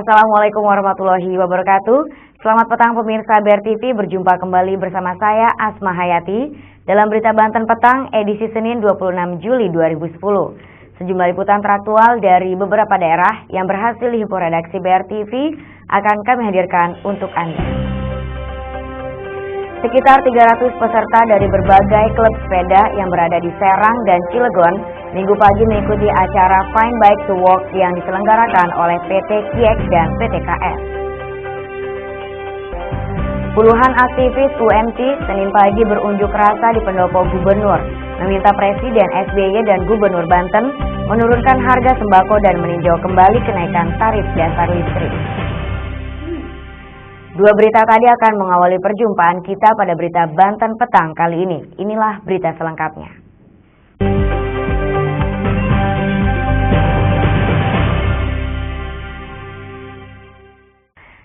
Assalamualaikum warahmatullahi wabarakatuh. Selamat petang pemirsa BR TV, berjumpa kembali bersama saya Asma Hayati dalam Berita Banten Petang edisi Senin 26 Juli 2010. Sejumlah liputan teraktual dari beberapa daerah yang berhasil dihimpun redaksi BR TV akan kami hadirkan untuk Anda. Sekitar 300 peserta dari berbagai klub sepeda yang berada di Serang dan Cilegon Minggu pagi mengikuti acara Find Bike to Walk yang diselenggarakan oleh PT Kiek dan PT KS. Puluhan aktivis UMC Senin pagi berunjuk rasa di pendopo gubernur, meminta Presiden SBY dan Gubernur Banten menurunkan harga sembako dan meninjau kembali kenaikan tarif dasar listrik. Dua berita tadi akan mengawali perjumpaan kita pada Berita Banten Petang kali ini. Inilah berita selengkapnya.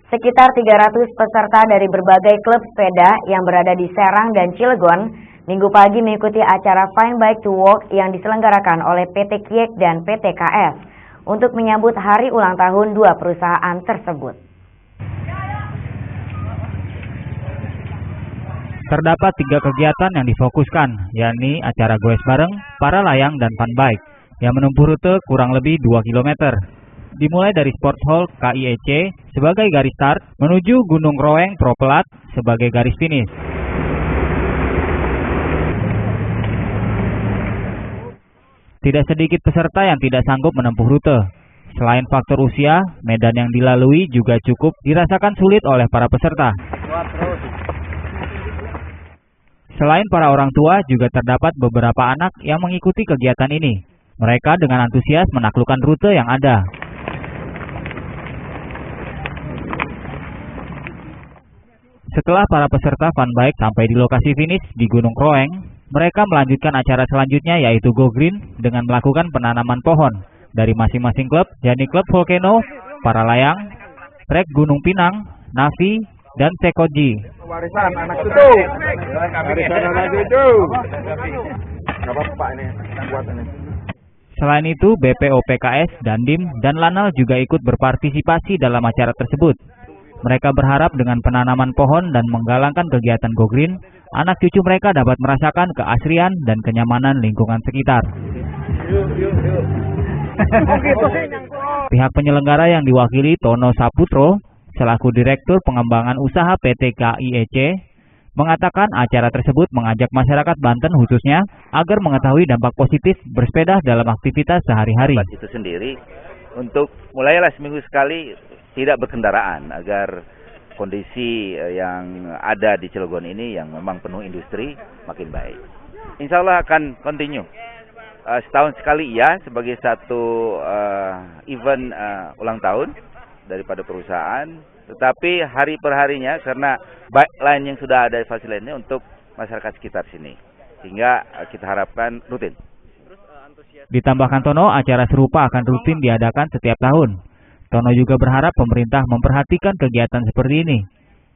Sekitar 300 peserta dari berbagai klub sepeda yang berada di Serang dan Cilegon Minggu pagi mengikuti acara Find Bike to Walk yang diselenggarakan oleh PT Kiek dan PT KS untuk menyambut hari ulang tahun dua perusahaan tersebut. Terdapat 3 kegiatan yang difokuskan, yakni acara goes bareng, para layang, dan fun bike, yang menempuh rute kurang lebih 2 km. Dimulai dari Sports Hall KIEC sebagai garis start, menuju Gunung Roeng Propelat sebagai garis finish. Tidak sedikit peserta yang tidak sanggup menempuh rute. Selain faktor usia, medan yang dilalui juga cukup dirasakan sulit oleh para peserta. Selain para orang tua, juga terdapat beberapa anak yang mengikuti kegiatan ini. Mereka dengan antusias menaklukkan rute yang ada. Setelah para peserta fun bike sampai di lokasi finish di Gunung Roeng, mereka melanjutkan acara selanjutnya yaitu Go Green dengan melakukan penanaman pohon dari masing-masing klub, yakni klub Volcano, para layang, trek Gunung Pinang, Navi, dan Sekoji. Warisan anak cucu. Warisan anak cucu. Enggak apa-apa ini, buat ini. Selain itu, BPOPKS, Dandim, dan Lanal juga ikut berpartisipasi dalam acara tersebut. Mereka berharap dengan penanaman pohon dan menggalangkan kegiatan Go Green, anak cucu mereka dapat merasakan keasrian dan kenyamanan lingkungan sekitar. Pihak penyelenggara yang diwakili Tono Saputro selaku Direktur Pengembangan Usaha PT KIEC mengatakan acara tersebut mengajak masyarakat Banten khususnya agar mengetahui dampak positif bersepeda dalam aktivitas sehari-hari. Itu sendiri untuk mulailah seminggu sekali tidak berkendaraan agar kondisi yang ada di Cilegon ini yang memang penuh industri makin baik. Insya Allah akan continue. Setahun sekali ya sebagai satu event ulang tahun daripada perusahaan, tetapi hari per harinya karena bike lane yang sudah ada fasilitasnya untuk masyarakat sekitar sini, sehingga kita harapkan rutin. Ditambahkan Tono, acara serupa akan rutin diadakan setiap tahun. Tono juga berharap pemerintah memperhatikan kegiatan seperti ini,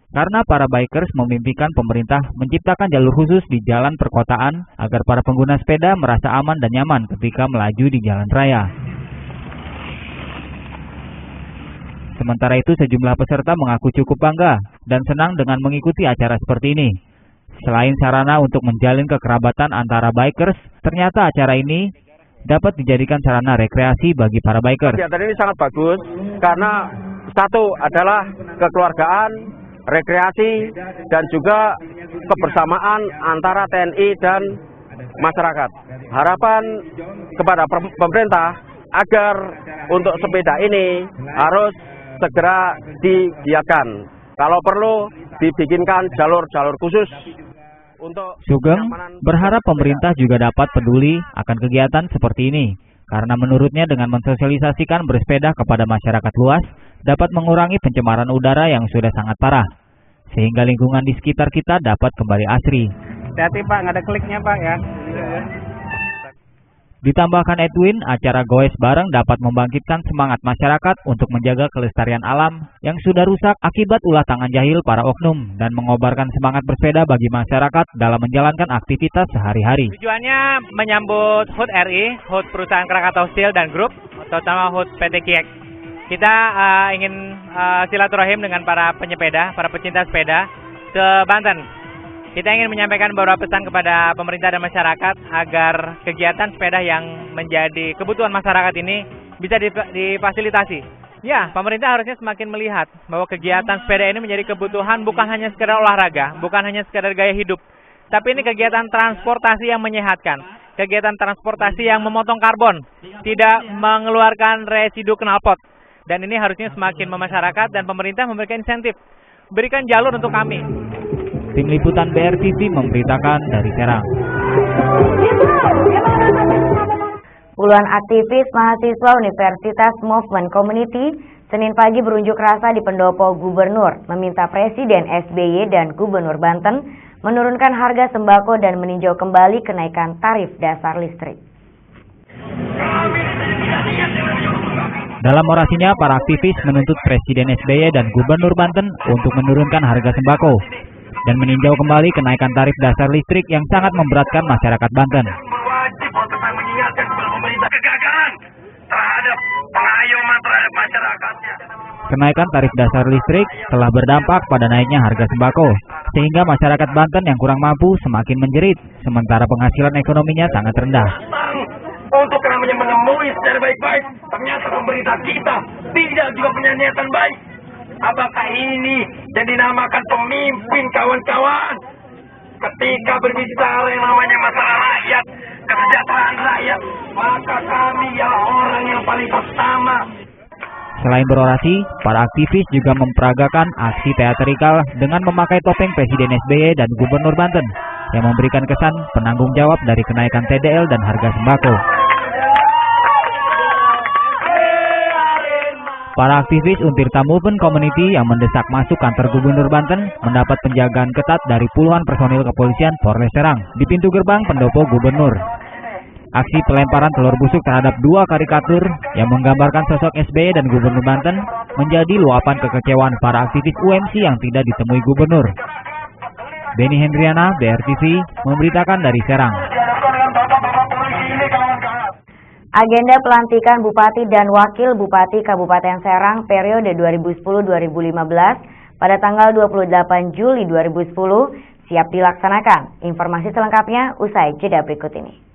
karena para bikers memimpikan pemerintah menciptakan jalur khusus di jalan perkotaan agar para pengguna sepeda merasa aman dan nyaman ketika melaju di jalan raya. Sementara itu, sejumlah peserta mengaku cukup bangga dan senang dengan mengikuti acara seperti ini. Selain sarana untuk menjalin kekerabatan antara bikers, ternyata acara ini dapat dijadikan sarana rekreasi bagi para bikers. Kegiatan ini sangat bagus karena satu adalah kekeluargaan, rekreasi, dan juga kebersamaan antara TNI dan masyarakat. Harapan kepada pemerintah agar untuk sepeda ini harus segera digiatkan. Kalau perlu dibikinkan jalur-jalur khusus untuk Sugeng berharap pemerintah juga dapat peduli akan kegiatan seperti ini, karena menurutnya dengan mensosialisasikan bersepeda kepada masyarakat luas dapat mengurangi pencemaran udara yang sudah sangat parah, sehingga lingkungan di sekitar kita dapat kembali asri. Hati-hati Pak, nggak ada kliknya Pak ya. Ditambahkan Edwin, acara goes bareng dapat membangkitkan semangat masyarakat untuk menjaga kelestarian alam yang sudah rusak akibat ulah tangan jahil para oknum dan mengobarkan semangat bersepeda bagi masyarakat dalam menjalankan aktivitas sehari-hari. Tujuannya menyambut HUT RI, HUT Perusahaan Krakatau Steel dan Grup, terutama HUT PT Kiek. kita ingin silaturahim dengan para penyepeda, para pecinta sepeda se-Banten. Kita ingin menyampaikan beberapa pesan kepada pemerintah dan masyarakat agar kegiatan sepeda yang menjadi kebutuhan masyarakat ini bisa difasilitasi. Ya, pemerintah harusnya semakin melihat bahwa kegiatan sepeda ini menjadi kebutuhan bukan hanya sekedar olahraga, bukan hanya sekedar gaya hidup, tapi ini kegiatan transportasi yang menyehatkan, kegiatan transportasi yang memotong karbon, tidak mengeluarkan residu knalpot. Dan ini harusnya semakin memasyarakat dan pemerintah memberikan insentif, berikan jalur untuk kami. Tim Liputan BRTV memberitakan dari Serang. Puluhan aktivis mahasiswa Universitas Movement Community Senin pagi berunjuk rasa di pendopo Gubernur, meminta Presiden SBY dan Gubernur Banten menurunkan harga sembako dan meninjau kembali kenaikan tarif dasar listrik. Dalam orasinya, para aktivis menuntut Presiden SBY dan Gubernur Banten untuk menurunkan harga sembako dan meninjau kembali kenaikan tarif dasar listrik yang sangat memberatkan masyarakat Banten. Berwajib untuk mengingatkan kepada pemerintah kegagalan terhadap pengayoman terhadap masyarakatnya. Kenaikan tarif dasar listrik telah berdampak pada naiknya harga sembako, sehingga masyarakat Banten yang kurang mampu semakin menjerit, sementara penghasilan ekonominya sangat rendah. Untuk namanya menemui secara baik-baik, ternyata pemerintah kita tidak juga punya niatan baik. Apakah ini yang dinamakan pemimpin kawan-kawan? Ketika berbicara yang namanya masalah rakyat, kesejahteraan rakyat, maka kami ialah orang yang paling pertama. Selain berorasi, para aktivis juga memperagakan aksi teatrikal dengan memakai topeng Presiden SBY dan Gubernur Banten yang memberikan kesan penanggung jawab dari kenaikan TDL dan harga sembako. Para aktivis Untirta Movement Community yang mendesak masuk kantor Gubernur Banten mendapat penjagaan ketat dari puluhan personil kepolisian Polres Serang di pintu gerbang pendopo Gubernur. Aksi pelemparan telur busuk terhadap dua karikatur yang menggambarkan sosok SBY dan Gubernur Banten menjadi luapan kekecewaan para aktivis UMC yang tidak ditemui Gubernur. Benny Hendriana, BRTV, memberitakan dari Serang. Agenda pelantikan Bupati dan Wakil Bupati Kabupaten Serang periode 2010-2015 pada tanggal 28 Juli 2010 siap dilaksanakan. Informasi selengkapnya usai jeda berikut ini.